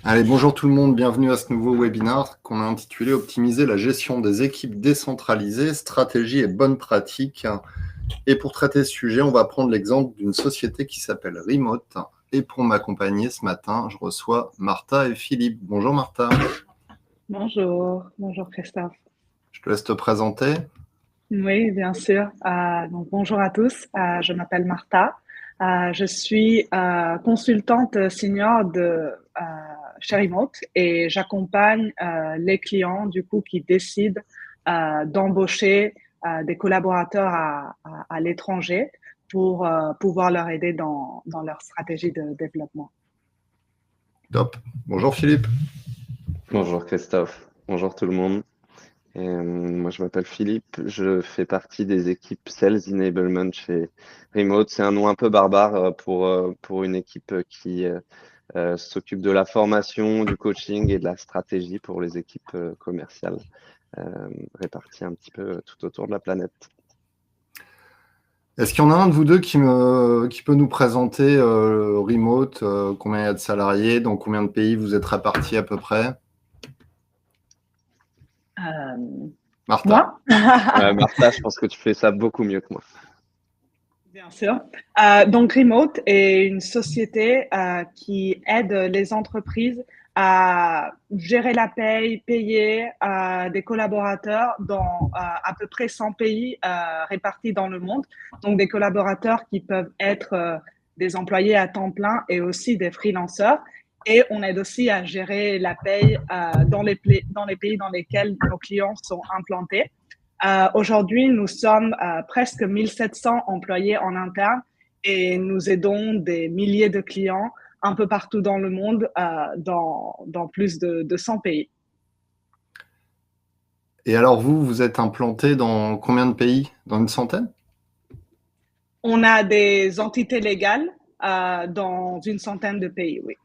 Allez, bonjour tout le monde, bienvenue à ce nouveau webinaire qu'on a intitulé Optimiser la gestion des équipes décentralisées, stratégie et bonnes pratiques. Et pour traiter ce sujet, on va prendre l'exemple d'une société qui s'appelle Remote. Et pour m'accompagner ce matin, je reçois Martha et Philippe. Bonjour Martha. Bonjour Christophe. Je te laisse te présenter. Oui, bien sûr. Donc bonjour à tous. Je m'appelle Martha. Je suis consultante senior chez Remote et j'accompagne les clients du coup qui décident d'embaucher des collaborateurs à l'étranger pour pouvoir leur aider dans leur stratégie de développement. Top. Bonjour Philippe. Bonjour Christophe, bonjour tout le monde. Moi je m'appelle Philippe, je fais partie des équipes Sales Enablement chez Remote. C'est un nom un peu barbare pour une équipe qui s'occupe de la formation, du coaching et de la stratégie pour les équipes commerciales réparties un petit peu tout autour de la planète. Est-ce qu'il y en a un de vous deux qui peut nous présenter Remote, combien il y a de salariés, dans combien de pays vous êtes répartis à peu près? Martha. Moi? Martha, je pense que tu fais ça beaucoup mieux que moi. Bien sûr. Donc, Remote est une société qui aide les entreprises à gérer la paye, payer des collaborateurs dans à peu près 100 pays répartis dans le monde. Donc, des collaborateurs qui peuvent être des employés à temps plein et aussi des freelanceurs. Et on aide aussi à gérer la paye dans les pays dans lesquels nos clients sont implantés. Aujourd'hui, nous sommes presque 1700 employés en interne et nous aidons des milliers de clients un peu partout dans le monde, dans plus de 100 pays. Et alors vous êtes implanté dans combien de pays? Dans une centaine? On a des entités légales dans une centaine de pays, oui.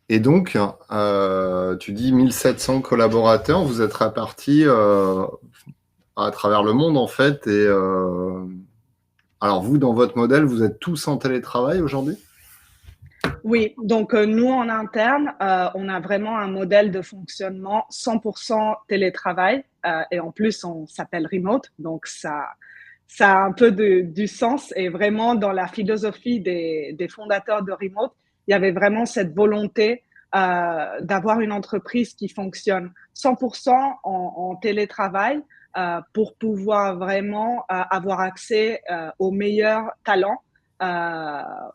Et donc, tu dis 1700 collaborateurs, vous êtes répartis à travers le monde en fait. Et alors vous, dans votre modèle, vous êtes tous en télétravail aujourd'hui? Oui, donc nous en interne, on a vraiment un modèle de fonctionnement 100% télétravail et en plus on s'appelle remote, donc ça a un peu du sens et vraiment dans la philosophie des fondateurs de remote, il y avait vraiment cette volonté d'avoir une entreprise qui fonctionne 100% en télétravail pour pouvoir vraiment avoir accès aux meilleurs talents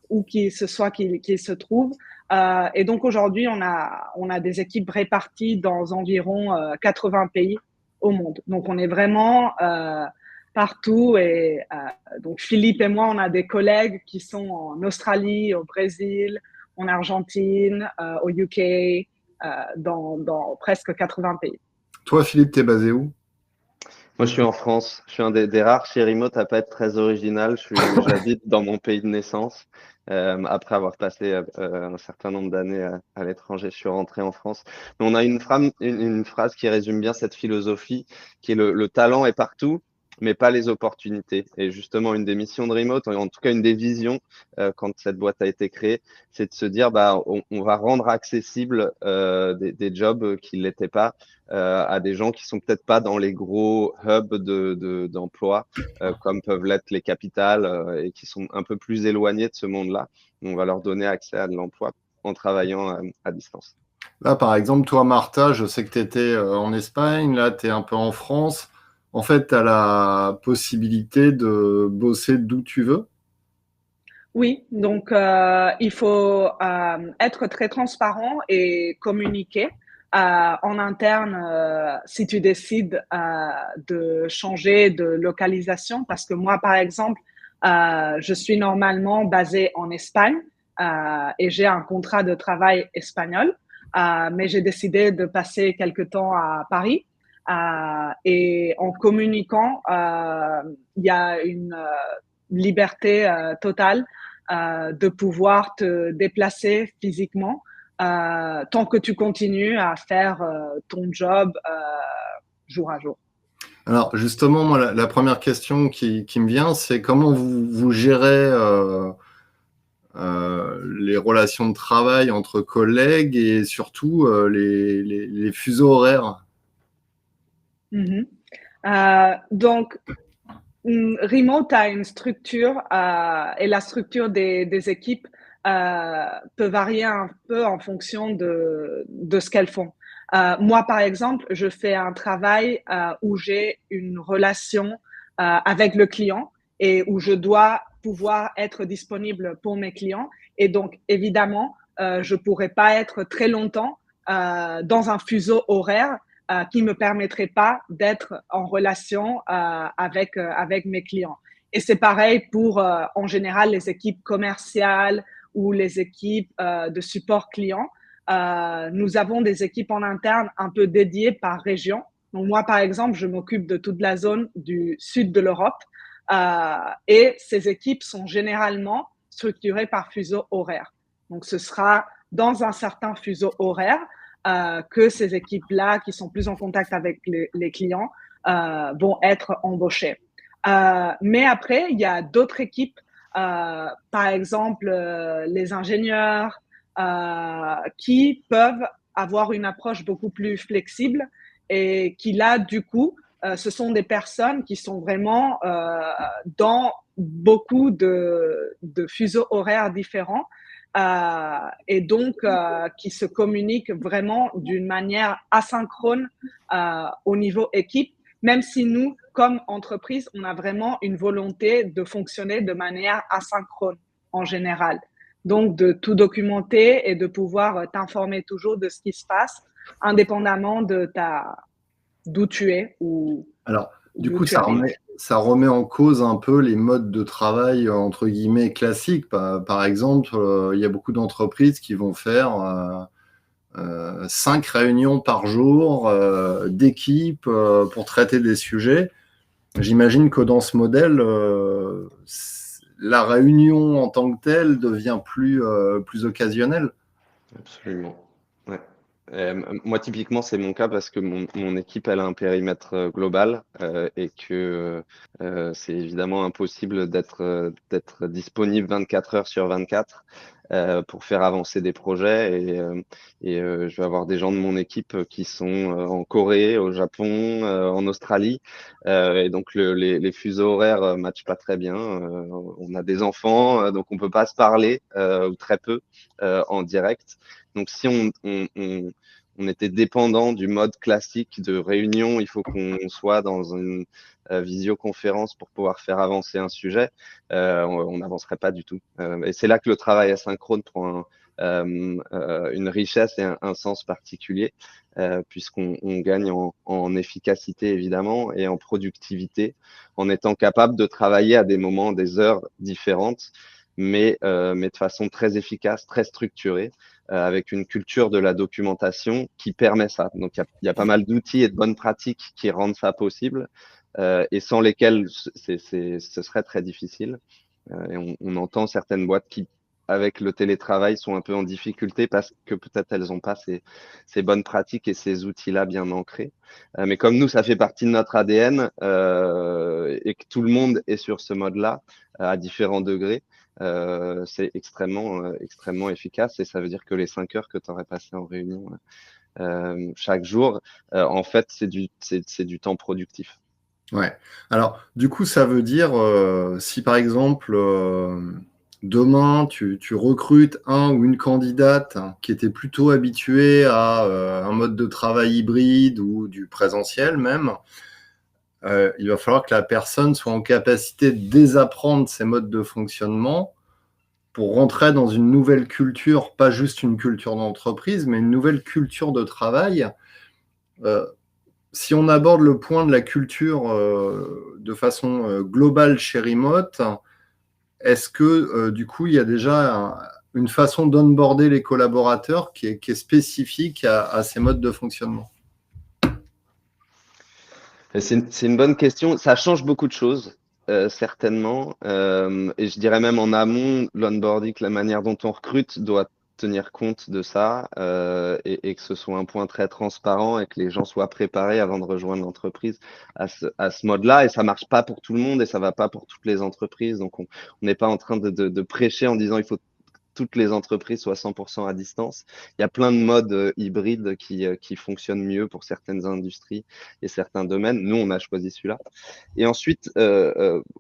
où qu'il se soit qu'il se trouve. Et donc aujourd'hui, on a des équipes réparties dans environ 80 pays au monde. Donc on est vraiment partout. Et donc Philippe et moi, on a des collègues qui sont en Australie, au Brésil, en Argentine, au UK, dans presque 80 pays. Toi, Philippe, t'es basé où? Moi, je suis en France. Je suis un des rares chez Remote à pas être très original. J'habite dans mon pays de naissance. Après avoir passé un certain nombre d'années à l'étranger, je suis rentré en France. Mais on a une phrase qui résume bien cette philosophie, qui est le talent est partout, mais pas les opportunités. Et justement, une des missions de Remote, en tout cas une des visions quand cette boîte a été créée, c'est de se dire, bah, on va rendre accessible des jobs qui ne l'étaient pas à des gens qui sont peut-être pas dans les gros hubs d'emploi comme peuvent l'être les capitales et qui sont un peu plus éloignés de ce monde-là. On va leur donner accès à de l'emploi en travaillant à distance. Là, par exemple, toi, Martha, je sais que tu étais en Espagne, là, tu es un peu en France. En fait, tu as la possibilité de bosser d'où tu veux. Oui, donc il faut être très transparent et communiquer en interne si tu décides de changer de localisation. Parce que moi, par exemple, je suis normalement basée en Espagne et j'ai un contrat de travail espagnol, mais j'ai décidé de passer quelque temps à Paris. Et en communiquant, il y a une liberté totale de pouvoir te déplacer physiquement tant que tu continues à faire ton job jour à jour. Alors, justement, moi, la première question qui me vient, c'est comment vous gérez les relations de travail entre collègues et surtout les fuseaux horaires. Donc, Remote a une structure et la structure des équipes peut varier un peu en fonction de ce qu'elles font. Moi, par exemple, je fais un travail où j'ai une relation avec le client et où je dois pouvoir être disponible pour mes clients. Et donc, évidemment, je ne pourrais pas être très longtemps dans un fuseau horaire qui ne me permettrait pas d'être en relation avec mes clients. Et c'est pareil pour, en général, les équipes commerciales ou les équipes de support client. Nous avons des équipes en interne un peu dédiées par région. Donc moi, par exemple, je m'occupe de toute la zone du sud de l'Europe et ces équipes sont généralement structurées par fuseau horaire. Donc ce sera dans un certain fuseau horaire que ces équipes-là, qui sont plus en contact avec les clients, vont être embauchées. Mais après, il y a d'autres équipes, par exemple les ingénieurs, qui peuvent avoir une approche beaucoup plus flexible et qui là, du coup, ce sont des personnes qui sont vraiment dans beaucoup de fuseaux horaires différents et donc qui se communiquent vraiment d'une manière asynchrone au niveau équipe, même si nous, comme entreprise, on a vraiment une volonté de fonctionner de manière asynchrone en général. Donc, de tout documenter et de pouvoir t'informer toujours de ce qui se passe, indépendamment de d'où tu es ou Alors, du d'où coup, tu habites. ça remet en cause un peu les modes de travail, entre guillemets, classiques. Par exemple, il y a beaucoup d'entreprises qui vont faire 5 réunions par jour d'équipe pour traiter des sujets. J'imagine que dans ce modèle, la réunion en tant que telle devient plus occasionnelle. Absolument. Ouais. Moi, typiquement, c'est mon cas parce que mon équipe, elle a un périmètre global et que c'est évidemment impossible d'être disponible 24 heures sur 24 pour faire avancer des projets. Je vais avoir des gens de mon équipe qui sont en Corée, au Japon, en Australie. Et donc, les fuseaux horaires ne matchent pas très bien. On a des enfants, donc on ne peut pas se parler ou très peu en direct. Donc, si on était dépendant du mode classique de réunion, il faut qu'on soit dans une visioconférence pour pouvoir faire avancer un sujet, on n'avancerait pas du tout. Et c'est là que le travail asynchrone prend une richesse et un sens particulier, puisqu'on gagne en efficacité évidemment et en productivité, en étant capable de travailler à des moments, des heures différentes, mais de façon très efficace, très structurée, avec une culture de la documentation qui permet ça. Donc, il y a pas mal d'outils et de bonnes pratiques qui rendent ça possible et sans lesquels ce serait très difficile. Et on entend certaines boîtes qui, avec le télétravail, sont un peu en difficulté parce que peut-être elles n'ont pas ces bonnes pratiques et ces outils-là bien ancrés. Mais comme nous, ça fait partie de notre ADN et que tout le monde est sur ce mode-là à différents degrés, c'est extrêmement efficace et ça veut dire que les 5 heures que tu aurais passées en réunion chaque jour, en fait, c'est du temps productif. Ouais. Alors, du coup, ça veut dire, si par exemple, demain, tu recrutes un ou une candidate qui était plutôt habituée à un mode de travail hybride ou du présentiel même, il va falloir que la personne soit en capacité de désapprendre ces modes de fonctionnement pour rentrer dans une nouvelle culture, pas juste une culture d'entreprise, mais une nouvelle culture de travail. Si on aborde le point de la culture de façon globale chez Remote, est-ce que du coup, il y a déjà une façon d'onboarder les collaborateurs qui est spécifique à ces modes de fonctionnement? C'est une bonne question. Ça change beaucoup de choses, certainement. Et je dirais même en amont, l'onboarding, la manière dont on recrute doit tenir compte de ça et que ce soit un point très transparent et que les gens soient préparés avant de rejoindre l'entreprise à ce mode-là. Et ça marche pas pour tout le monde et ça va pas pour toutes les entreprises. Donc, on n'est pas en train de prêcher en disant il faut toutes les entreprises soient 100% à distance. Il y a plein de modes hybrides qui fonctionnent mieux pour certaines industries et certains domaines. Nous, on a choisi celui-là. Et ensuite,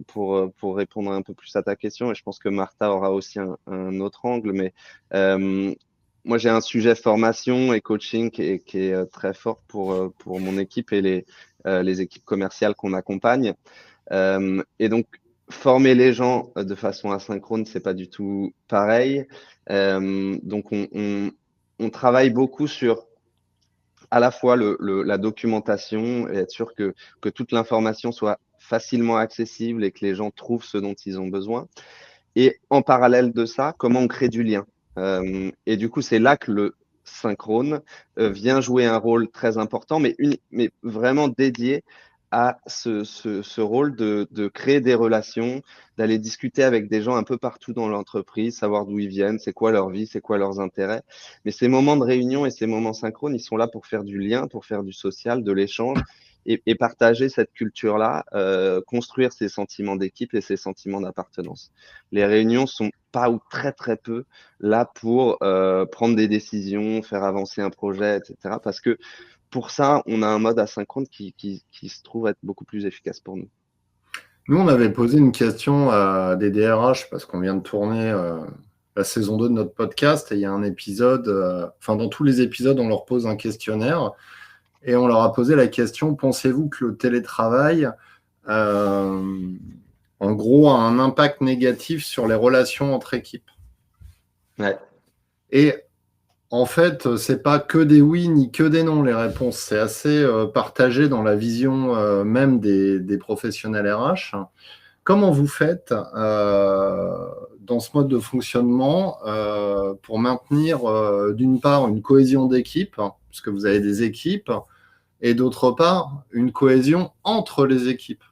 pour répondre un peu plus à ta question, et je pense que Martha aura aussi un autre angle, mais moi, j'ai un sujet formation et coaching qui est très fort pour mon équipe et les équipes commerciales qu'on accompagne. Et donc, former les gens de façon asynchrone, c'est pas du tout pareil. Donc, on travaille beaucoup sur à la fois la documentation et être sûr que toute l'information soit facilement accessible et que les gens trouvent ce dont ils ont besoin. Et en parallèle de ça, comment on crée du lien. Et du coup, c'est là que le synchrone vient jouer un rôle très important, mais vraiment dédié à ce rôle de créer des relations, d'aller discuter avec des gens un peu partout dans l'entreprise, savoir d'où ils viennent, c'est quoi leur vie, c'est quoi leurs intérêts. Mais ces moments de réunion et ces moments synchrones, ils sont là pour faire du lien, pour faire du social, de l'échange et partager cette culture-là, construire ces sentiments d'équipe et ces sentiments d'appartenance. Les réunions sont pas ou très très peu là pour prendre des décisions, faire avancer un projet, etc. Parce que pour ça, on a un mode asynchrone qui se trouve être beaucoup plus efficace pour nous. Nous, on avait posé une question à des DRH parce qu'on vient de tourner la saison 2 de notre podcast et il y a un épisode, dans tous les épisodes, on leur pose un questionnaire et on leur a posé la question, pensez-vous que le télétravail, en gros, a un impact négatif sur les relations entre équipes? Ouais. Et en fait, c'est pas que des oui ni que des non, les réponses. C'est assez partagé dans la vision même des professionnels RH. Comment vous faites dans ce mode de fonctionnement pour maintenir d'une part une cohésion d'équipe, puisque vous avez des équipes, et d'autre part une cohésion entre les équipes?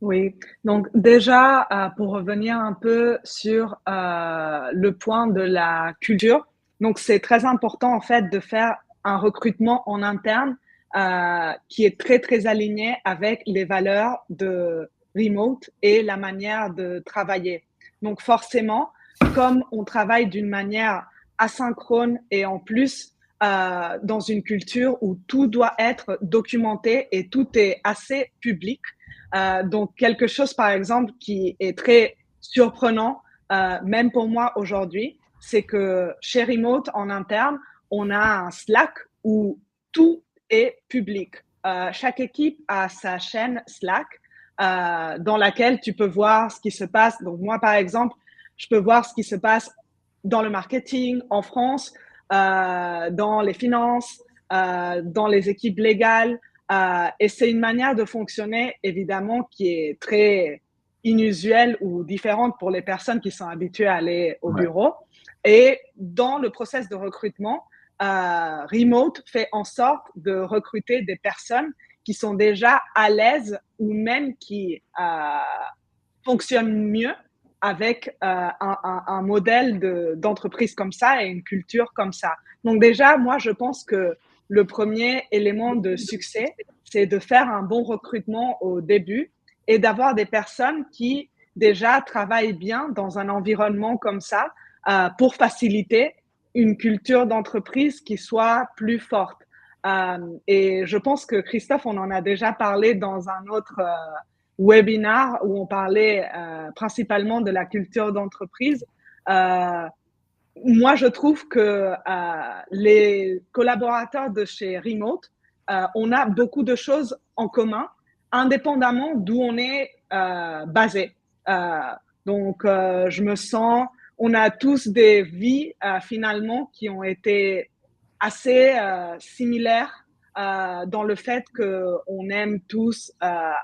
Oui, donc déjà, pour revenir un peu sur le point de la culture, donc c'est très important en fait de faire un recrutement en interne qui est très très aligné avec les valeurs de remote et la manière de travailler. Donc forcément, comme on travaille d'une manière asynchrone et en plus dans une culture où tout doit être documenté et tout est assez public, donc, quelque chose, par exemple, qui est très surprenant, même pour moi aujourd'hui, c'est que chez Remote, en interne, on a un Slack où tout est public. Chaque équipe a sa chaîne Slack dans laquelle tu peux voir ce qui se passe. Donc, moi, par exemple, je peux voir ce qui se passe dans le marketing en France, dans les finances, dans les équipes légales. Et c'est une manière de fonctionner, évidemment, qui est très inusuelle ou différente pour les personnes qui sont habituées à aller au bureau. Et dans le process de recrutement, Remote fait en sorte de recruter des personnes qui sont déjà à l'aise ou même qui fonctionnent mieux avec un modèle d'entreprise comme ça et une culture comme ça. Donc déjà, moi, je pense que le premier élément de succès, c'est de faire un bon recrutement au début et d'avoir des personnes qui déjà travaillent bien dans un environnement comme ça pour faciliter une culture d'entreprise qui soit plus forte. Et je pense que Christophe, on en a déjà parlé dans un autre webinar où on parlait principalement de la culture d'entreprise. Moi, je trouve que les collaborateurs de chez Remote, on a beaucoup de choses en commun, indépendamment d'où on est basé. Donc, je me sens, on a tous des vies finalement qui ont été assez similaires dans le fait qu'on aime tous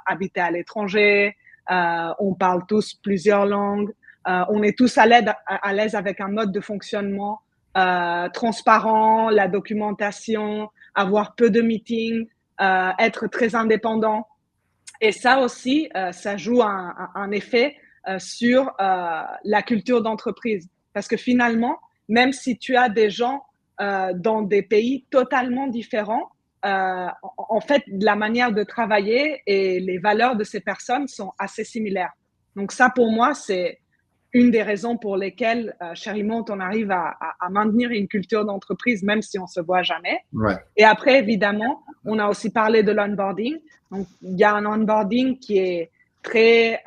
habiter à l'étranger, on parle tous plusieurs langues. On est tous à l'aise avec un mode de fonctionnement transparent, la documentation, avoir peu de meetings, être très indépendant. Et ça aussi, ça joue un effet sur la culture d'entreprise. Parce que finalement, même si tu as des gens dans des pays totalement différents, en fait, la manière de travailler et les valeurs de ces personnes sont assez similaires. Donc ça, pour moi, c'est une des raisons pour lesquelles chez Remote, on arrive à maintenir une culture d'entreprise, même si on se voit jamais. Ouais. Et après, évidemment, on a aussi parlé de l'onboarding. Donc, il y a un onboarding qui est très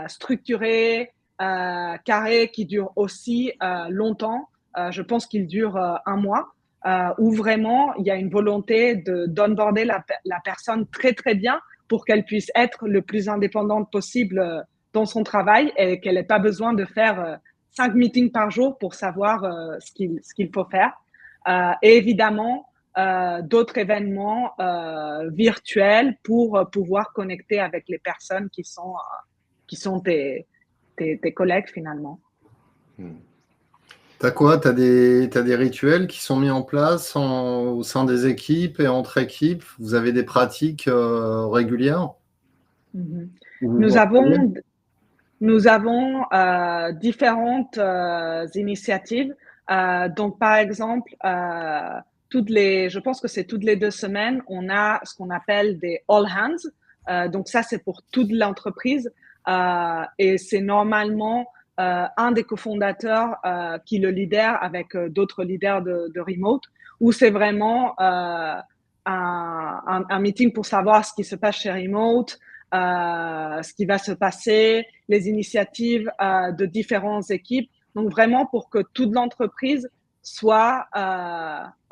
structuré, carré, qui dure aussi longtemps. Je pense qu'il dure 1 mois, où vraiment, il y a une volonté d'onboarder la personne très, très bien pour qu'elle puisse être le plus indépendante possible dans son travail et qu'elle n'ait pas besoin de faire 5 meetings par jour pour savoir ce qu'il faut faire. Et évidemment, d'autres événements virtuels pour pouvoir connecter avec les personnes qui sont tes collègues finalement. T'as quoi? T'as des rituels qui sont mis en place au sein des équipes et entre équipes? Vous avez des pratiques régulières? Nous avons différentes initiatives. Donc, par exemple, je pense que c'est toutes les 2 semaines, on a ce qu'on appelle des all hands. Donc, ça, c'est pour toute l'entreprise. Et c'est normalement un des cofondateurs qui le lidère avec d'autres leaders de Remote, où c'est vraiment un meeting pour savoir ce qui se passe chez Remote, ce qui va se passer, les initiatives de différentes équipes. Donc, vraiment pour que toute l'entreprise soit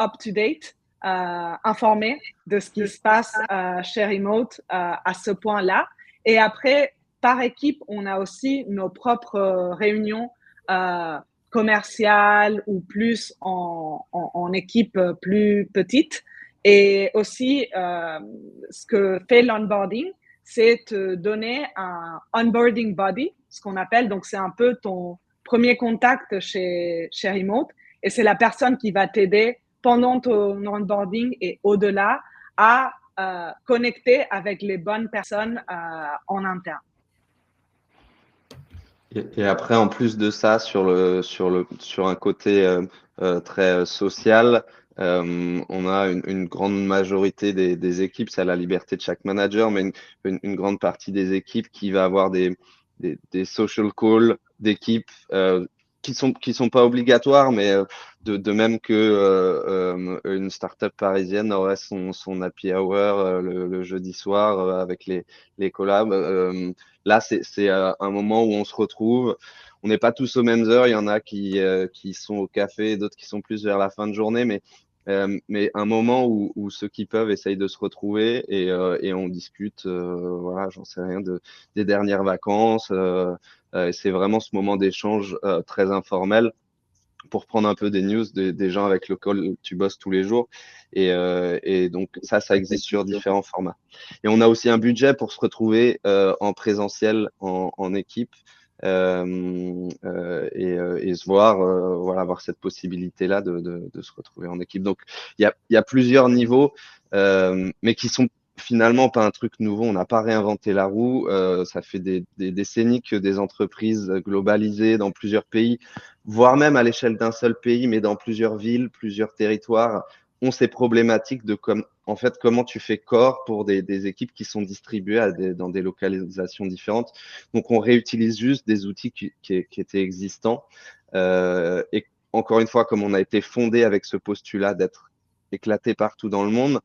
up-to-date, informée de ce qui se passe chez Remote à ce point-là. Et après, par équipe, on a aussi nos propres réunions commerciales ou plus en équipe plus petite. Et aussi, ce que fait l'onboarding, c'est te donner un onboarding buddy, ce qu'on appelle. Donc, c'est un peu ton premier contact chez Remote. Et c'est la personne qui va t'aider pendant ton onboarding et au-delà à connecter avec les bonnes personnes en interne. Et après, en plus de ça, sur un côté très social, on a une grande majorité des équipes, c'est à la liberté de chaque manager, mais une grande partie des équipes qui va avoir des social calls d'équipes qui sont pas obligatoires, mais de même que une startup parisienne aurait son happy hour le jeudi soir avec les collabs. Là, c'est un moment où on se retrouve. On n'est pas tous aux mêmes heures. Il y en a qui sont au café, d'autres qui sont plus vers la fin de journée, mais un moment où ceux qui peuvent essayent de se retrouver et on discute, voilà, j'en sais rien, des dernières vacances. Et c'est vraiment ce moment d'échange très informel pour prendre un peu des news des gens avec lesquels tu bosses tous les jours. Et donc, ça existe sur différents formats. Et on a aussi un budget pour se retrouver en présentiel, en équipe, et se voir, voilà, avoir cette possibilité-là de se retrouver en équipe. Donc, il y a plusieurs niveaux, mais qui sont finalement pas un truc nouveau. On n'a pas réinventé la roue. Ça fait des décennies que des entreprises globalisées dans plusieurs pays, voire même à l'échelle d'un seul pays, mais dans plusieurs villes, plusieurs territoires, ont ces problématiques de en fait, comment tu fais corps pour des équipes qui sont distribuées dans des localisations différentes. Donc, on réutilise juste des outils qui étaient existants. Et encore une fois, comme on a été fondé avec ce postulat d'être éclaté partout dans le monde,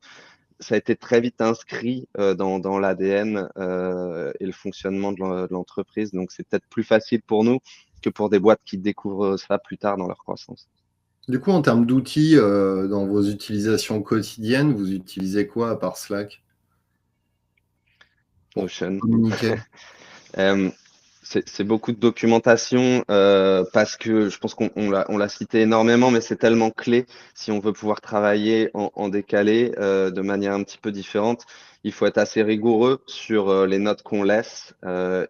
ça a été très vite inscrit dans l'ADN et le fonctionnement de l'entreprise. Donc, c'est peut-être plus facile pour nous que pour des boîtes qui découvrent ça plus tard dans leur croissance. Du coup, en termes d'outils, dans vos utilisations quotidiennes, vous utilisez quoi à part Slack? Notion. Communiquer. C'est beaucoup de documentation parce que je pense qu'on l'a cité énormément, mais c'est tellement clé si on veut pouvoir travailler en décalé de manière un petit peu différente. Il faut être assez rigoureux sur les notes qu'on laisse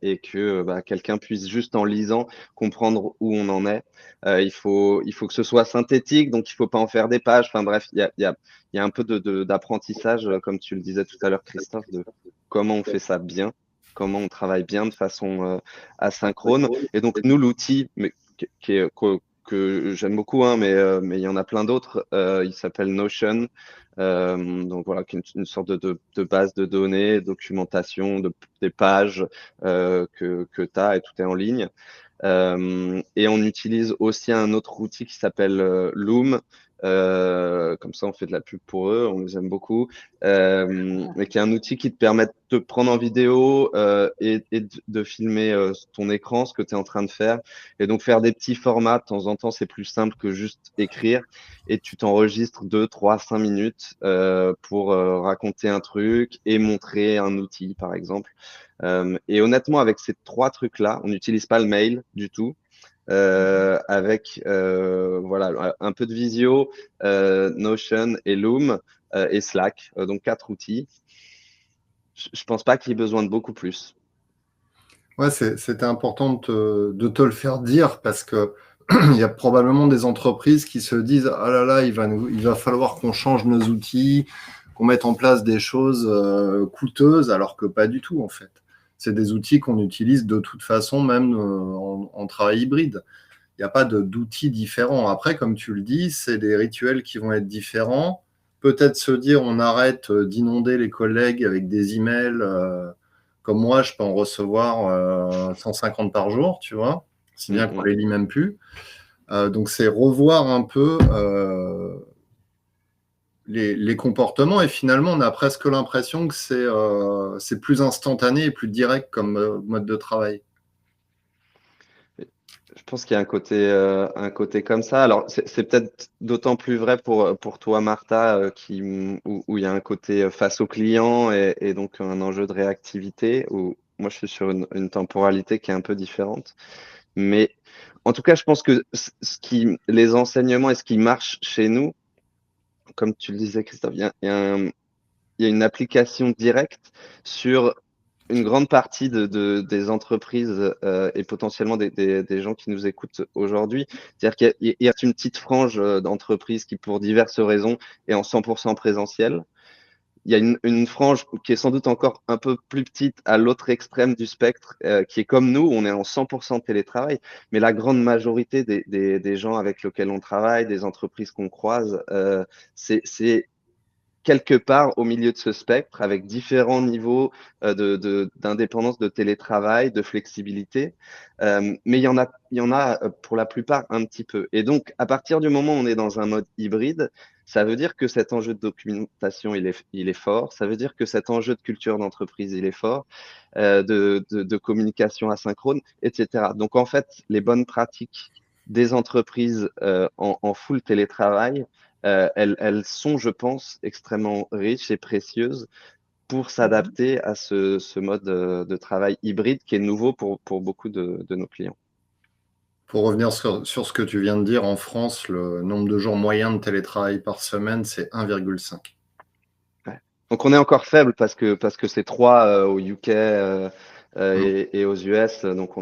et que quelqu'un puisse juste en lisant comprendre où on en est. Il faut que ce soit synthétique, donc il faut pas en faire des pages. Enfin bref, il y a un peu d'apprentissage, comme tu le disais tout à l'heure, Christophe, de comment on fait ça bien, comment on travaille bien de façon asynchrone. Et donc, nous, l'outil que j'aime beaucoup, hein, mais il y en a plein d'autres, il s'appelle Notion. Donc, voilà, qui est une sorte de base de données, documentation, des pages que tu as et tout est en ligne. Et on utilise aussi un autre outil qui s'appelle Loom. Comme ça, on fait de la pub pour eux, on les aime beaucoup. Mais qui est un outil qui te permet de te prendre en vidéo et de filmer ton écran, ce que tu es en train de faire. Et donc, faire des petits formats, de temps en temps, c'est plus simple que juste écrire. Et tu t'enregistres 2, 3, 5 minutes pour raconter un truc et montrer un outil, par exemple. Et honnêtement, avec ces 3 trucs-là, on n'utilise pas le mail du tout. Avec voilà, un peu de Visio, Notion et Loom et Slack, donc 4 outils. Je pense pas qu'il y ait besoin de beaucoup plus. Ouais, c'était important de te le faire dire parce que il y a probablement des entreprises qui se disent ah là là, il va falloir qu'on change nos outils, qu'on mette en place des choses coûteuses, alors que pas du tout en fait. C'est des outils qu'on utilise de toute façon, même en travail hybride. Il n'y a pas d'outils différents. Après, comme tu le dis, c'est des rituels qui vont être différents. Peut-être se dire on arrête d'inonder les collègues avec des emails. Comme moi, je peux en recevoir 150 par jour, tu vois, si bien qu'on les lit même plus. Donc, c'est revoir un peu les comportements et finalement, on a presque l'impression que c'est plus instantané et plus direct comme mode de travail. Je pense qu'il y a un côté comme ça. Alors, c'est peut-être d'autant plus vrai pour toi, Martha, où il y a un côté face au client et donc un enjeu de réactivité, où moi, je suis sur une temporalité qui est un peu différente. Mais en tout cas, je pense que les enseignements et ce qui marche chez nous, comme tu le disais, Christophe, il y a une application directe sur une grande partie des entreprises et potentiellement des gens qui nous écoutent aujourd'hui. C'est-à-dire qu'il y a une petite frange d'entreprises qui, pour diverses raisons, est en 100% présentiel. Il y a une frange qui est sans doute encore un peu plus petite à l'autre extrême du spectre, qui est comme nous, on est en 100% télétravail, mais la grande majorité des gens avec lesquels on travaille, des entreprises qu'on croise, c'est quelque part au milieu de ce spectre, avec différents niveaux d'indépendance, de télétravail, de flexibilité. Mais il y en a pour la plupart un petit peu. Et donc, à partir du moment où on est dans un mode hybride, ça veut dire que cet enjeu de documentation, il est fort. Ça veut dire que cet enjeu de culture d'entreprise, il est fort, de communication asynchrone, etc. Donc, en fait, les bonnes pratiques des entreprises en full télétravail, elles sont, je pense, extrêmement riches et précieuses pour s'adapter à ce mode de travail hybride qui est nouveau pour beaucoup de nos clients. Pour revenir sur ce que tu viens de dire, en France, le nombre de jours moyens de télétravail par semaine, c'est 1,5. Ouais. Donc on est encore faible parce que c'est 3 au UK et aux US, donc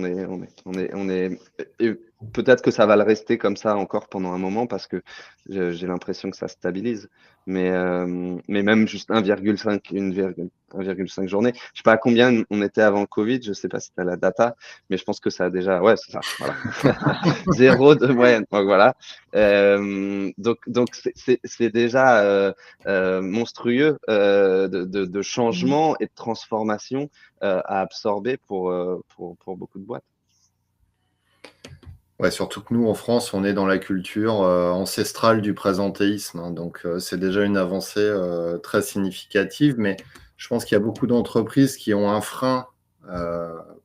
et peut-être que ça va le rester comme ça encore pendant un moment parce que j'ai l'impression que ça stabilise. Mais même juste 1,5 journée. Je sais pas à combien on était avant le Covid, je sais pas si tu as la data, mais je pense que ça a déjà, ouais, c'est ça, voilà. 0 de moyenne, donc voilà. Donc c'est déjà monstrueux de changement et de transformation à absorber pour beaucoup de boîtes. Ouais, surtout que nous, en France, on est dans la culture ancestrale du présentéisme, hein, donc c'est déjà une avancée très significative, mais je pense qu'il y a beaucoup d'entreprises qui ont un frein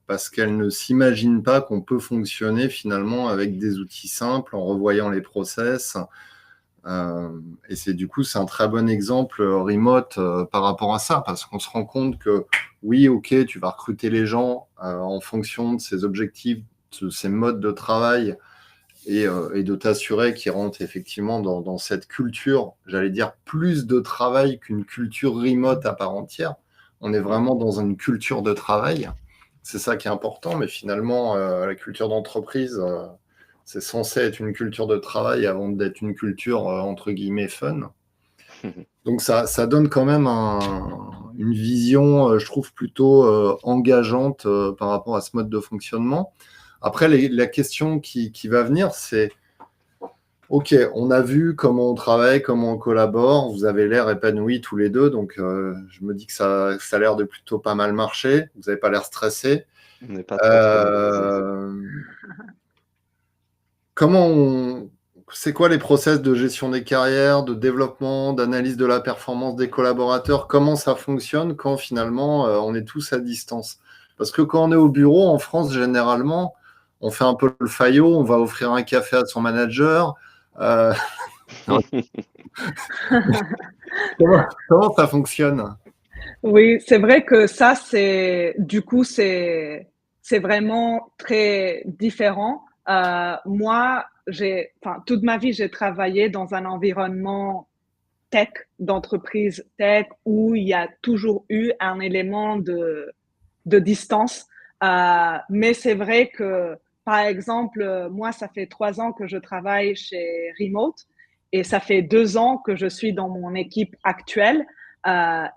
parce qu'elles ne s'imaginent pas qu'on peut fonctionner finalement avec des outils simples en revoyant les process. Et c'est un très bon exemple remote par rapport à ça, parce qu'on se rend compte que oui, ok, tu vas recruter les gens en fonction de ces objectifs, de ces modes de travail et de t'assurer qu'ils rentrent effectivement dans cette culture, j'allais dire plus de travail qu'une culture remote à part entière. On est vraiment dans une culture de travail. C'est ça qui est important, mais finalement, la culture d'entreprise, c'est censé être une culture de travail avant d'être une culture, entre guillemets, fun. Donc ça donne quand même une vision, je trouve, plutôt engageante par rapport à ce mode de fonctionnement. Après, la question qui va venir, c'est, OK, on a vu comment on travaille, comment on collabore, vous avez l'air épanouis tous les deux, donc je me dis que ça a l'air de plutôt pas mal marcher, vous n'avez pas l'air stressé. On n'est pas trop valorisé. C'est quoi les process de gestion des carrières, de développement, d'analyse de la performance des collaborateurs? Comment ça fonctionne quand finalement on est tous à distance? Parce que quand on est au bureau, en France, généralement, on fait un peu le faillot, on va offrir un café à son manager. Comment ça fonctionne? Oui, c'est vrai que ça, du coup, c'est vraiment très différent. Moi, toute ma vie, j'ai travaillé dans un environnement tech, d'entreprise tech, où il y a toujours eu un élément de distance. Mais c'est vrai que, par exemple, moi, ça fait 3 ans que je travaille chez Remote et ça fait 2 ans que je suis dans mon équipe actuelle.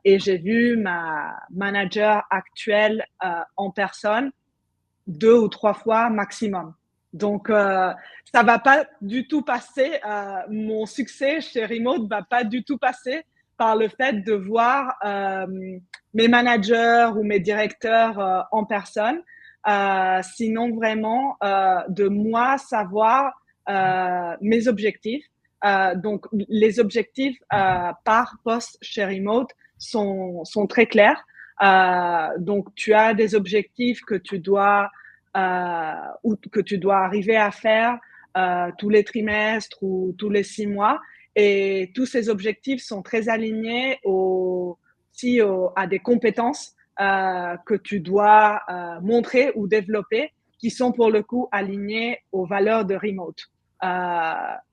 Et j'ai vu ma manager actuelle en personne 2 ou 3 fois maximum. Donc, ça va pas du tout passer. Mon succès chez Remote va pas du tout passer par le fait de voir mes managers ou mes directeurs en personne. Sinon, vraiment, de moi savoir mes objectifs. Donc, les objectifs par poste chez Remote sont très clairs. Donc, tu as des objectifs que tu dois ou que tu dois arriver à faire tous les trimestres ou tous les 6 mois. Et tous ces objectifs sont très alignés à des compétences que tu dois montrer ou développer qui sont pour le coup alignées aux valeurs de Remote.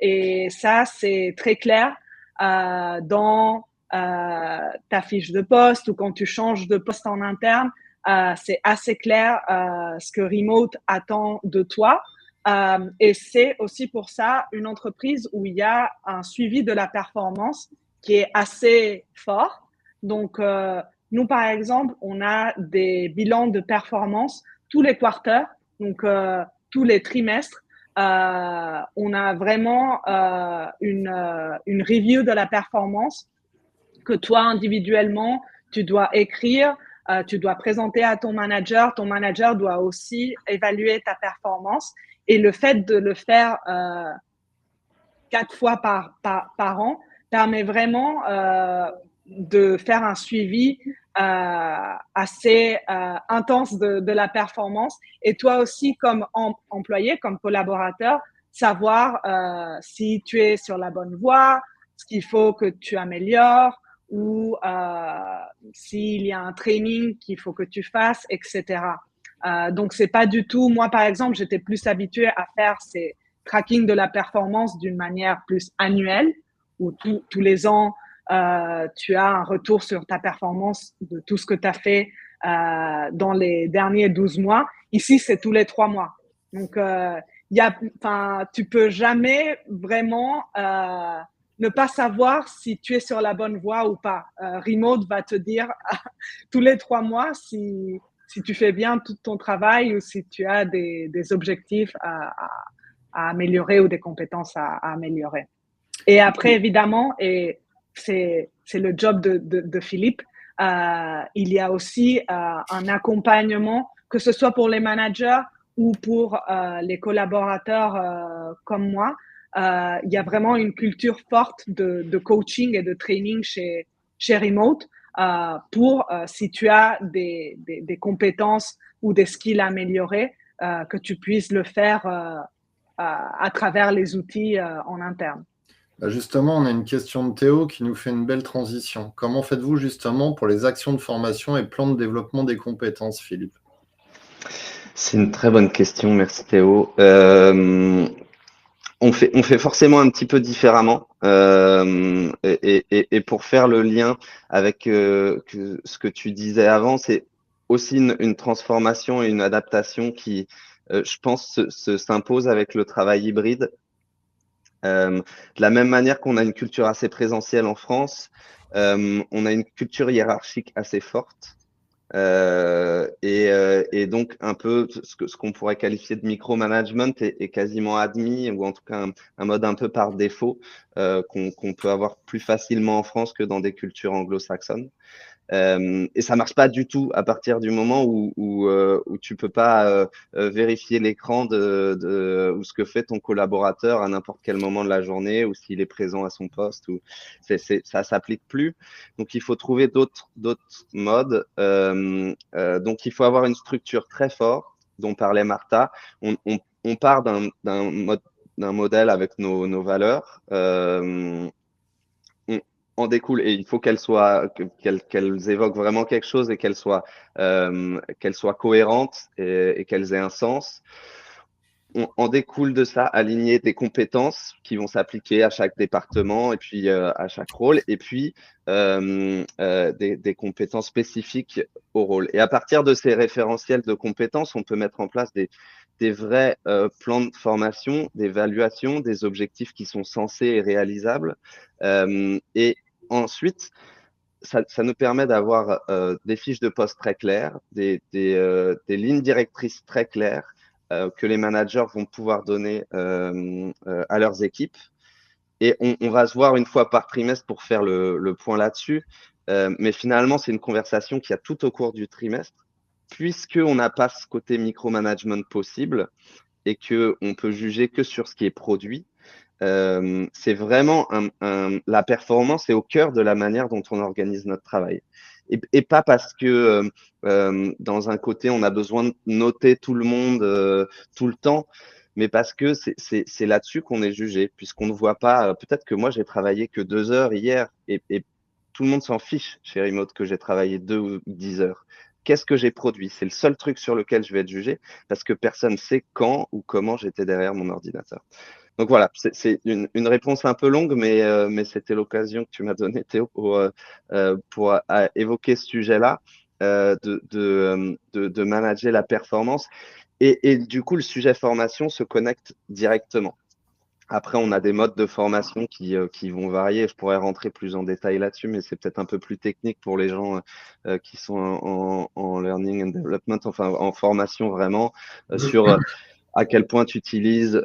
Et ça, c'est très clair dans ta fiche de poste ou quand tu changes de poste en interne. C'est assez clair ce que Remote attend de toi. Et c'est aussi pour ça une entreprise où il y a un suivi de la performance qui est assez fort. Donc, nous, par exemple, on a des bilans de performance tous les quarters, donc tous les trimestres. On a vraiment une review de la performance que toi, individuellement, tu dois écrire, tu dois présenter à ton manager. Ton manager doit aussi évaluer ta performance. Et le fait de le faire 4 fois par an permet vraiment de faire un suivi assez intense de la performance. Et toi aussi, comme employé, comme collaborateur, savoir si tu es sur la bonne voie, ce qu'il faut que tu améliores ou s'il y a un training qu'il faut que tu fasses, etc. Donc, c'est pas du tout… Moi, par exemple, j'étais plus habituée à faire ces tracking de la performance d'une manière plus annuelle, où tous les ans, tu as un retour sur ta performance de tout ce que tu as fait dans les derniers 12 mois. Ici, c'est tous les 3 mois. Donc, tu peux jamais vraiment ne pas savoir si tu es sur la bonne voie ou pas. Remote va te dire tous les 3 mois si tu fais bien tout ton travail ou si tu as des objectifs à améliorer ou des compétences à améliorer. Et après, évidemment, et c'est le job de Philippe, il y a aussi un accompagnement, que ce soit pour les managers ou pour les collaborateurs comme moi. Il y a vraiment une culture forte de coaching et de training chez Remote pour, si tu as des compétences ou des skills améliorés, que tu puisses le faire à travers les outils en interne. Justement, on a une question de Théo qui nous fait une belle transition. Comment faites-vous justement pour les actions de formation et plans de développement des compétences, Philippe? C'est une très bonne question, merci Théo. On fait forcément un petit peu différemment. Et pour faire le lien avec ce que tu disais avant, c'est aussi une transformation et une adaptation qui, je pense, s'impose avec le travail hybride. De la même manière qu'on a une culture assez présentielle en France, on a une culture hiérarchique assez forte. Et donc un peu ce qu'on pourrait qualifier de micromanagement est quasiment admis, ou en tout cas un mode un peu par défaut qu'on peut avoir plus facilement en France que dans des cultures anglo-saxonnes. Et ça marche pas du tout à partir du moment où tu peux pas vérifier l'écran ou ce que fait ton collaborateur à n'importe quel moment de la journée ou s'il est présent à son poste. Ça s'applique plus. Donc, il faut trouver d'autres modes. Donc, il faut avoir une structure très forte dont parlait Martha. On part d'un modèle avec nos valeurs. En découle et il faut qu'elles évoquent vraiment quelque chose et qu'elles soient cohérentes et qu'elles aient un sens. En découle de ça, aligner des compétences qui vont s'appliquer à chaque département et puis à chaque rôle, et puis des compétences spécifiques au rôle. Et à partir de ces référentiels de compétences, on peut mettre en place des vrais plans de formation, d'évaluation, des objectifs qui sont sensés et réalisables. Et ensuite, ça nous permet d'avoir des fiches de poste très claires, des lignes directrices très claires que les managers vont pouvoir donner à leurs équipes. Et on va se voir une fois par trimestre pour faire le point là-dessus. Mais finalement, c'est une conversation qui a tout au cours du trimestre, puisqu'on n'a pas ce côté micromanagement possible et qu'on peut juger que sur ce qui est produit. C'est vraiment la performance est au cœur de la manière dont on organise notre travail. Et pas parce que dans un côté, on a besoin de noter tout le monde tout le temps, mais parce que c'est là-dessus qu'on est jugé, puisqu'on ne voit pas, peut-être que moi j'ai travaillé que 2 heures hier, et tout le monde s'en fiche chez Remote que j'ai travaillé 2 ou 10 heures. Qu'est-ce que j'ai produit? C'est le seul truc sur lequel je vais être jugé, parce que personne ne sait quand ou comment j'étais derrière mon ordinateur. Donc voilà, c'est une réponse un peu longue, mais c'était l'occasion que tu m'as donnée, Théo, pour évoquer ce sujet-là, de manager la performance. Et du coup, le sujet formation se connecte directement. Après, on a des modes de formation qui vont varier. Je pourrais rentrer plus en détail là-dessus, mais c'est peut-être un peu plus technique pour les gens qui sont en learning and development, enfin en formation vraiment, sur à quel point tu utilises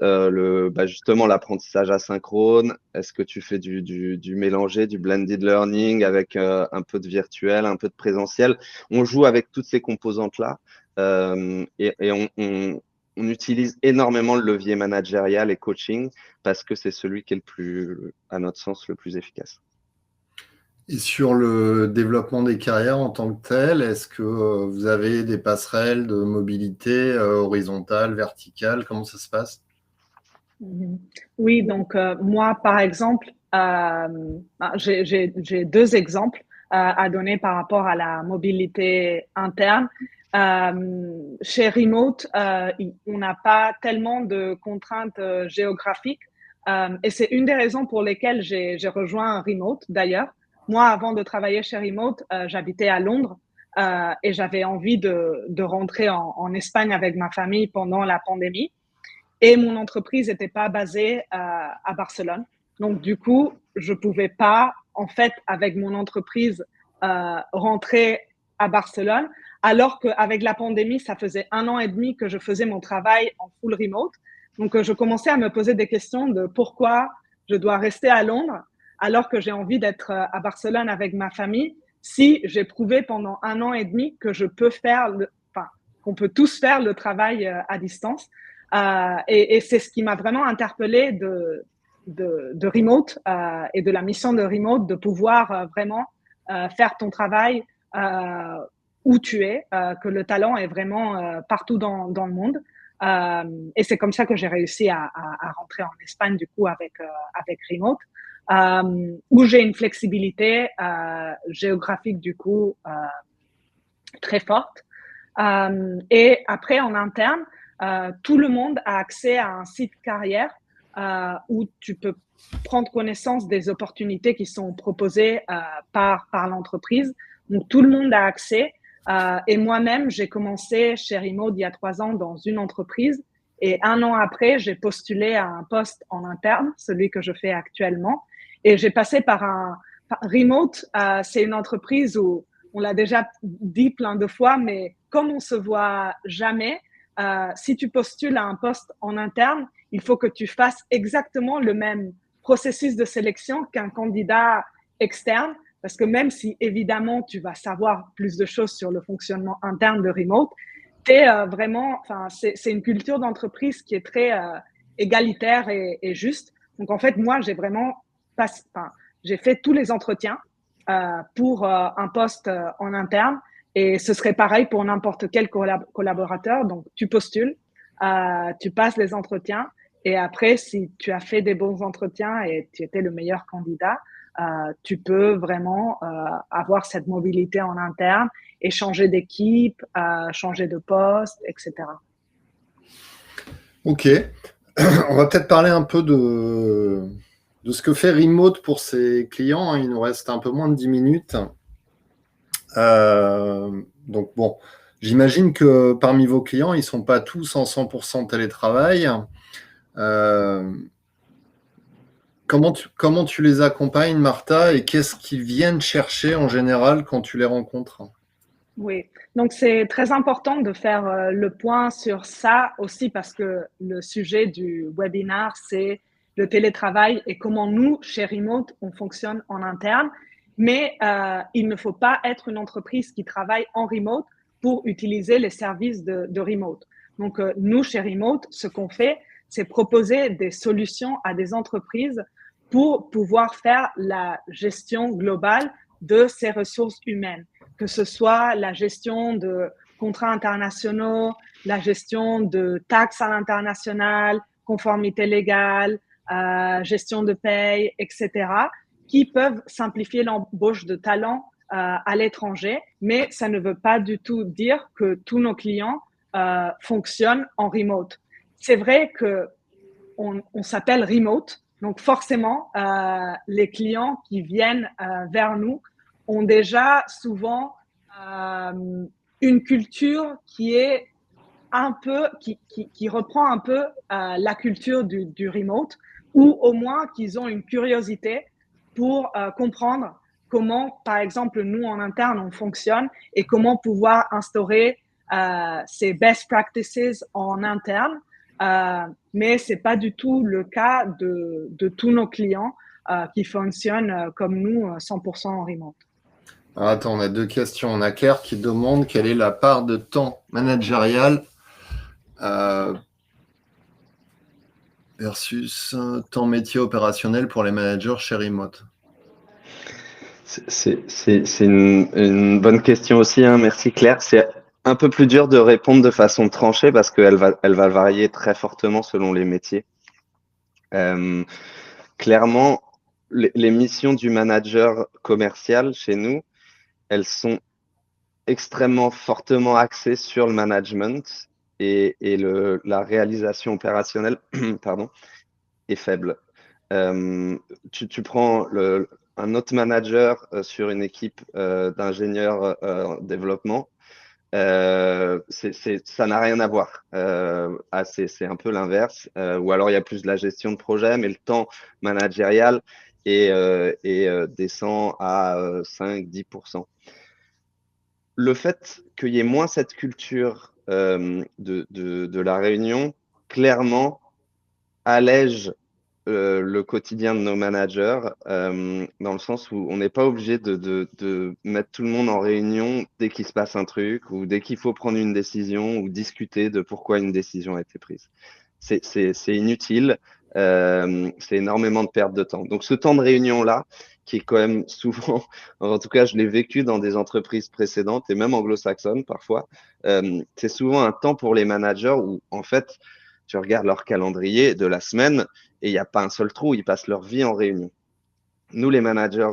justement l'apprentissage asynchrone. Est-ce que tu fais du mélangé, du blended learning avec un peu de virtuel, un peu de présentiel? On joue avec toutes ces composantes-là et on utilise énormément le levier managérial et coaching parce que c'est celui qui est à notre sens, le plus efficace. Et sur le développement des carrières en tant que tel, est-ce que vous avez des passerelles de mobilité horizontale, verticale? Comment ça se passe? Oui, donc moi, par exemple, j'ai 2 exemples à donner par rapport à la mobilité interne. Chez Remote, on n'a pas tellement de contraintes géographiques et c'est une des raisons pour lesquelles j'ai rejoint Remote d'ailleurs. Moi, avant de travailler chez Remote, j'habitais à Londres et j'avais envie de rentrer en Espagne avec ma famille pendant la pandémie. Et mon entreprise n'était pas basée à Barcelone. Donc, du coup, je ne pouvais pas, en fait, avec mon entreprise, rentrer à Barcelone, alors qu'avec la pandémie, ça faisait 1 an et demi que je faisais mon travail en full remote. Donc, je commençais à me poser des questions de pourquoi je dois rester à Londres alors que j'ai envie d'être à Barcelone avec ma famille, si j'ai prouvé pendant 1 an et demi que je peux faire, qu'on peut tous faire le travail à distance. Et c'est ce qui m'a vraiment interpellée de Remote et de la mission de Remote, de pouvoir vraiment faire ton travail où tu es, que le talent est vraiment partout dans le monde. Et c'est comme ça que j'ai réussi à rentrer en Espagne, du coup, avec Remote, où j'ai une flexibilité géographique, du coup, très forte. Et après, en interne, tout le monde a accès à un site carrière où tu peux prendre connaissance des opportunités qui sont proposées par l'entreprise. Donc, tout le monde a accès. Et moi-même, j'ai commencé chez Remote il y a 3 ans dans une entreprise. Et 1 an après, j'ai postulé à un poste en interne, celui que je fais actuellement. Et j'ai passé par Remote, c'est une entreprise où on l'a déjà dit plein de fois, mais comme on se voit jamais, si tu postules à un poste en interne, il faut que tu fasses exactement le même processus de sélection qu'un candidat externe Parce que même si, évidemment, tu vas savoir plus de choses sur le fonctionnement interne de remote, c'est une culture d'entreprise qui est très égalitaire et juste. Donc, en fait, moi, j'ai fait tous les entretiens pour un poste en interne et ce serait pareil pour n'importe quel collaborateur. Donc, tu postules, tu passes les entretiens et après, si tu as fait des bons entretiens et tu étais le meilleur candidat, tu peux vraiment avoir cette mobilité en interne et changer d'équipe, changer de poste, etc. Ok. On va peut-être parler un peu de ce que fait Remote pour ses clients. Il nous reste un peu moins de 10 minutes. Donc bon, j'imagine que parmi vos clients, ils ne sont pas tous en 100% télétravail. Comment tu les accompagnes, Martha, et qu'est-ce qu'ils viennent chercher en général quand tu les rencontres? Oui, donc c'est très important de faire le point sur ça aussi parce que le sujet du webinaire, c'est le télétravail et comment nous, chez Remote, on fonctionne en interne. Mais il ne faut pas être une entreprise qui travaille en remote pour utiliser les services de remote. Donc, nous, chez Remote, ce qu'on fait, c'est proposer des solutions à des entreprises pour pouvoir faire la gestion globale de ces ressources humaines, que ce soit la gestion de contrats internationaux, la gestion de taxes à l'international, conformité légale, gestion de paye, etc., qui peuvent simplifier l'embauche de talents à l'étranger, mais ça ne veut pas du tout dire que tous nos clients fonctionnent en remote. C'est vrai qu'on s'appelle remote, donc forcément, les clients qui viennent vers nous ont déjà souvent une culture qui est qui reprend un peu la culture du remote, ou au moins qu'ils ont une curiosité pour comprendre comment, par exemple, nous en interne, on fonctionne et comment pouvoir instaurer ces best practices en interne. Mais ce n'est pas du tout le cas de tous nos clients qui fonctionnent comme nous, 100% en remote. Alors, attends, on a deux questions. On a Claire qui demande quelle est la part de temps managérial versus temps métier opérationnel pour les managers chez Remote. C'est une bonne question aussi, hein. Merci Claire. C'est un peu plus dur de répondre de façon tranchée parce qu'elle va varier très fortement selon les métiers. Clairement, les missions du manager commercial chez nous, elles sont extrêmement fortement axées sur le management et la réalisation opérationnelle pardon, est faible. Tu prends un autre manager sur une équipe d'ingénieurs développement, ça n'a rien à voir. C'est un peu l'inverse. Ou alors il y a plus de la gestion de projet, mais le temps managérial descend à 5-10%. Le fait qu'il y ait moins cette culture de la réunion, clairement, allège le quotidien de nos managers, dans le sens où on n'est pas obligé de mettre tout le monde en réunion dès qu'il se passe un truc ou dès qu'il faut prendre une décision ou discuter de pourquoi une décision a été prise. C'est inutile, c'est énormément de perte de temps. Donc ce temps de réunion-là, qui est quand même souvent, en tout cas je l'ai vécu dans des entreprises précédentes et même anglo-saxonnes parfois, c'est souvent un temps pour les managers où en fait, tu regardes leur calendrier de la semaine et il n'y a pas un seul trou, ils passent leur vie en réunion. Nous, les managers,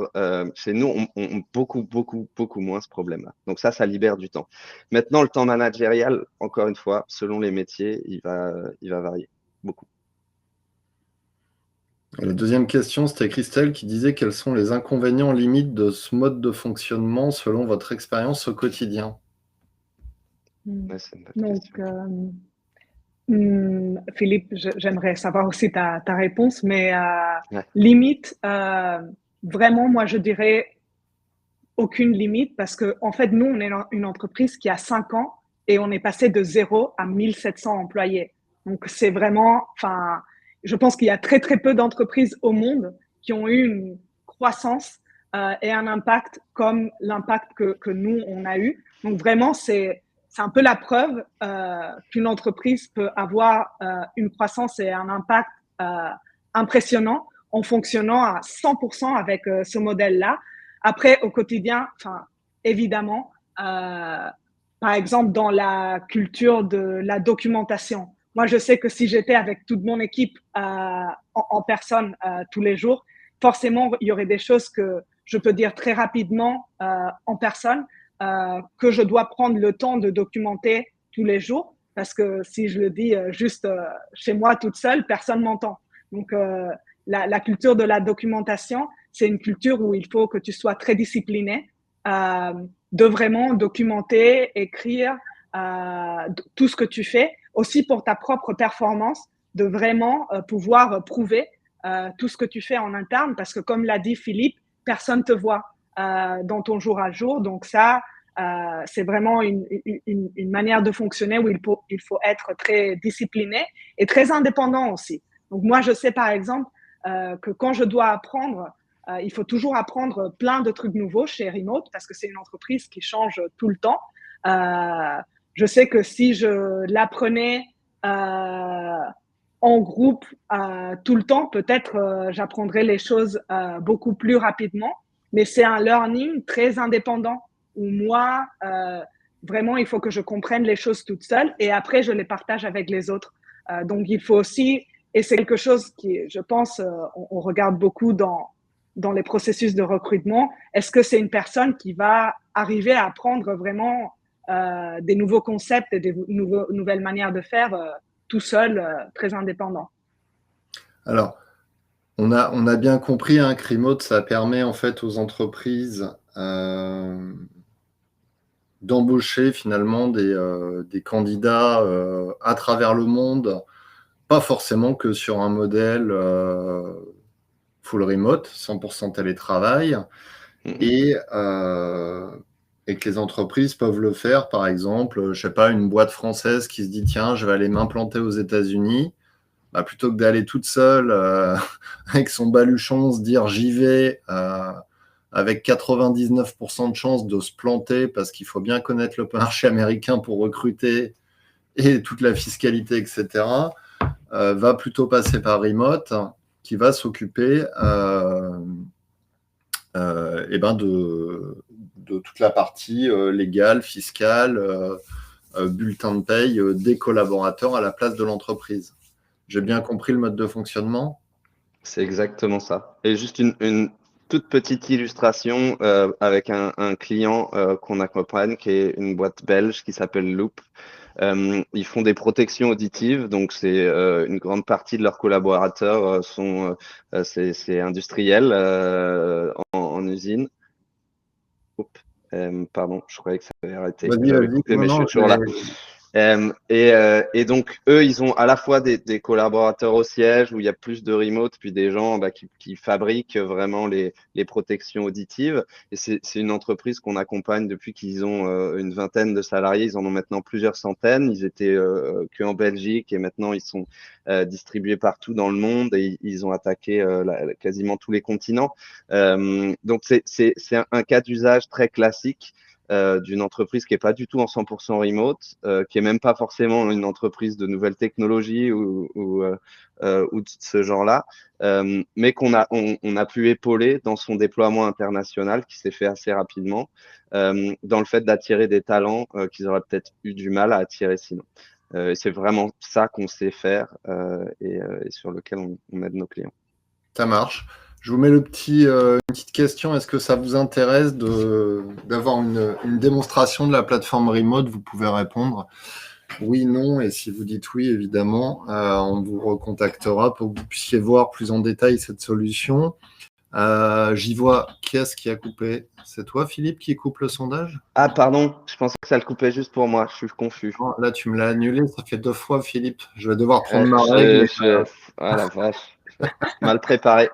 chez nous, on beaucoup moins ce problème-là. Donc ça libère du temps. Maintenant, le temps managérial, encore une fois, selon les métiers, il va varier beaucoup. Et la deuxième question, c'était Christelle qui disait quels sont les inconvénients limites de ce mode de fonctionnement selon votre expérience au quotidien. Ouais, c'est une bonne question. Philippe, j'aimerais savoir aussi ta réponse, mais Ouais. limite, vraiment, moi, je dirais aucune limite parce que, en fait, nous, on est une entreprise qui a 5 ans et on est passé de 0 à 1700 employés. Donc, c'est vraiment, je pense qu'il y a très, très peu d'entreprises au monde qui ont eu une croissance ait un impact comme l'impact que nous, on a eu. Donc vraiment, c'est un peu la preuve qu'une entreprise peut avoir une croissance et un impact impressionnant en fonctionnant à 100% avec ce modèle-là. Après, au quotidien, évidemment, par exemple, dans la culture de la documentation. Moi, je sais que si j'étais avec toute mon équipe en personne tous les jours, forcément, il y aurait des choses que je peux dire très rapidement en personne, que je dois prendre le temps de documenter tous les jours, parce que si je le dis juste chez moi toute seule, personne m'entend. Donc, la culture de la documentation, c'est une culture où il faut que tu sois très discipliné, de vraiment documenter, écrire tout ce que tu fais, aussi pour ta propre performance, de vraiment pouvoir prouver tout ce que tu fais en interne, parce que comme l'a dit Philippe, personne ne te voit dans ton jour à jour. Donc ça, c'est vraiment une manière de fonctionner où il faut être très discipliné et très indépendant aussi. Donc moi, je sais par exemple que quand je dois apprendre, il faut toujours apprendre plein de trucs nouveaux chez Remote parce que c'est une entreprise qui change tout le temps. Je sais que si je l'apprenais en groupe tout le temps, peut-être j'apprendrais les choses beaucoup plus rapidement, mais c'est un learning très indépendant où moi, vraiment, il faut que je comprenne les choses toute seule et après, je les partage avec les autres. Donc, il faut aussi, et c'est quelque chose qui, je pense, on regarde beaucoup dans les processus de recrutement, est-ce que c'est une personne qui va arriver à apprendre vraiment des nouveaux concepts et des nouvelles manières de faire tout seul, très indépendant. Alors, on a bien compris que Remote, ça permet en fait aux entreprises d'embaucher finalement des candidats à travers le monde, pas forcément que sur un modèle full remote, 100% télétravail, et que les entreprises peuvent le faire, par exemple, je sais pas, une boîte française qui se dit tiens, je vais aller m'implanter aux États-Unis, bah, plutôt que d'aller toute seule avec son baluchon, se dire j'y vais avec 99% de chances de se planter parce qu'il faut bien connaître le marché américain pour recruter et toute la fiscalité, etc., va plutôt passer par Remote qui va s'occuper de toute la partie légale, fiscale, bulletin de paye des collaborateurs à la place de l'entreprise. J'ai bien compris le mode de fonctionnement? C'est exactement ça. Et juste une toute petite illustration avec un client qu'on accompagne, qui est une boîte belge qui s'appelle Loop. Ils font des protections auditives, donc c'est une grande partie de leurs collaborateurs c'est industriel en usine. Pardon, je croyais que ça avait arrêté. J'avais coupé, mais je suis toujours là. Et donc, eux, ils ont à la fois des collaborateurs au siège où il y a plus de remote, puis des gens qui fabriquent vraiment les protections auditives. Et c'est une entreprise qu'on accompagne depuis qu'ils ont une vingtaine de salariés. Ils en ont maintenant plusieurs centaines. Ils étaient qu'en Belgique et maintenant ils sont distribués partout dans le monde et ils ont attaqué quasiment tous les continents. Donc, c'est un cas d'usage très classique d'une entreprise qui n'est pas du tout en 100% remote, qui n'est même pas forcément une entreprise de nouvelles technologies ou de ce genre-là, mais qu'on a pu épauler dans son déploiement international qui s'est fait assez rapidement, dans le fait d'attirer des talents qu'ils auraient peut-être eu du mal à attirer sinon. C'est vraiment ça qu'on sait faire et sur lequel on aide nos clients. Ça marche. Je vous mets une petite question. Est-ce que ça vous intéresse d'avoir une démonstration de la plateforme Remote? Vous pouvez répondre oui, non. Et si vous dites oui, évidemment, on vous recontactera pour que vous puissiez voir plus en détail cette solution. J'y vois. Qui est-ce qui a coupé? C'est toi, Philippe, qui coupe le sondage? Ah, pardon. Je pensais que ça le coupait juste pour moi. Je suis confus. Oh, là, tu me l'as annulé. Ça fait 2 fois, Philippe. Je vais devoir prendre ma règle. Ah la vache. Mal préparé.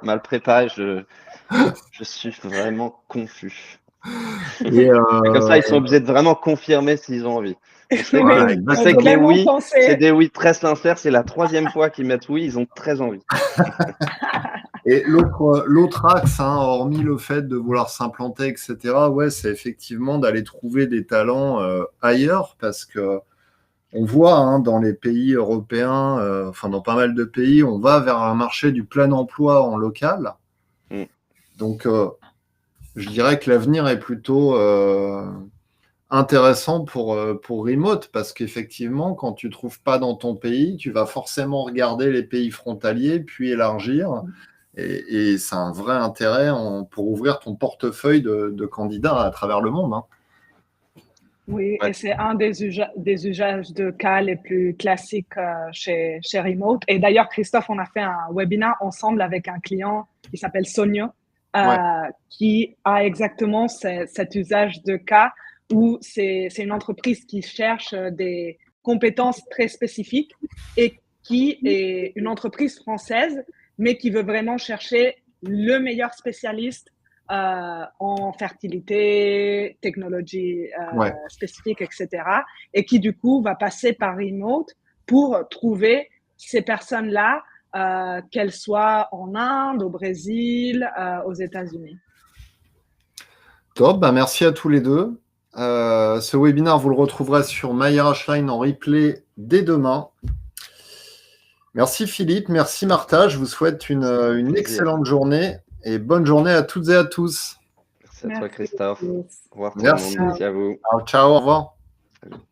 Je suis vraiment confus. Comme ça, ils sont obligés de vraiment confirmer s'ils ont envie. Je sais que les oui, c'est des oui très sincères. C'est la 3e fois qu'ils mettent oui, ils ont très envie. Et l'autre axe, hein, hormis le fait de vouloir s'implanter, etc., ouais, c'est effectivement d'aller trouver des talents ailleurs, parce que on voit hein, dans les pays européens, enfin dans pas mal de pays, on va vers un marché du plein emploi en local. Mm. Donc, je dirais que l'avenir est plutôt intéressant pour Remote, parce qu'effectivement, quand tu ne trouves pas dans ton pays, tu vas forcément regarder les pays frontaliers, puis élargir. Et c'est un vrai intérêt pour ouvrir ton portefeuille de candidats à travers le monde. Hein. Oui, Ouais. et c'est un des usages de cas les plus classiques chez Remote. Et d'ailleurs, Christophe, on a fait un webinaire ensemble avec un client qui s'appelle Sonia, qui a exactement cet usage de cas où c'est une entreprise qui cherche des compétences très spécifiques et qui est une entreprise française, mais qui veut vraiment chercher le meilleur spécialiste en fertilité, technologie spécifique, etc. Et qui, du coup, va passer par Remote pour trouver ces personnes-là, qu'elles soient en Inde, au Brésil, aux États-Unis. Top, bah merci à tous les deux. Ce webinaire, vous le retrouverez sur MyRHline en replay dès demain. Merci Philippe, merci Martha. Je vous souhaite une excellente journée et bonne journée à toutes et à tous. Merci à toi, Christophe. Au revoir tout Merci. le monde. Merci à vous. Ciao, au revoir. Salut.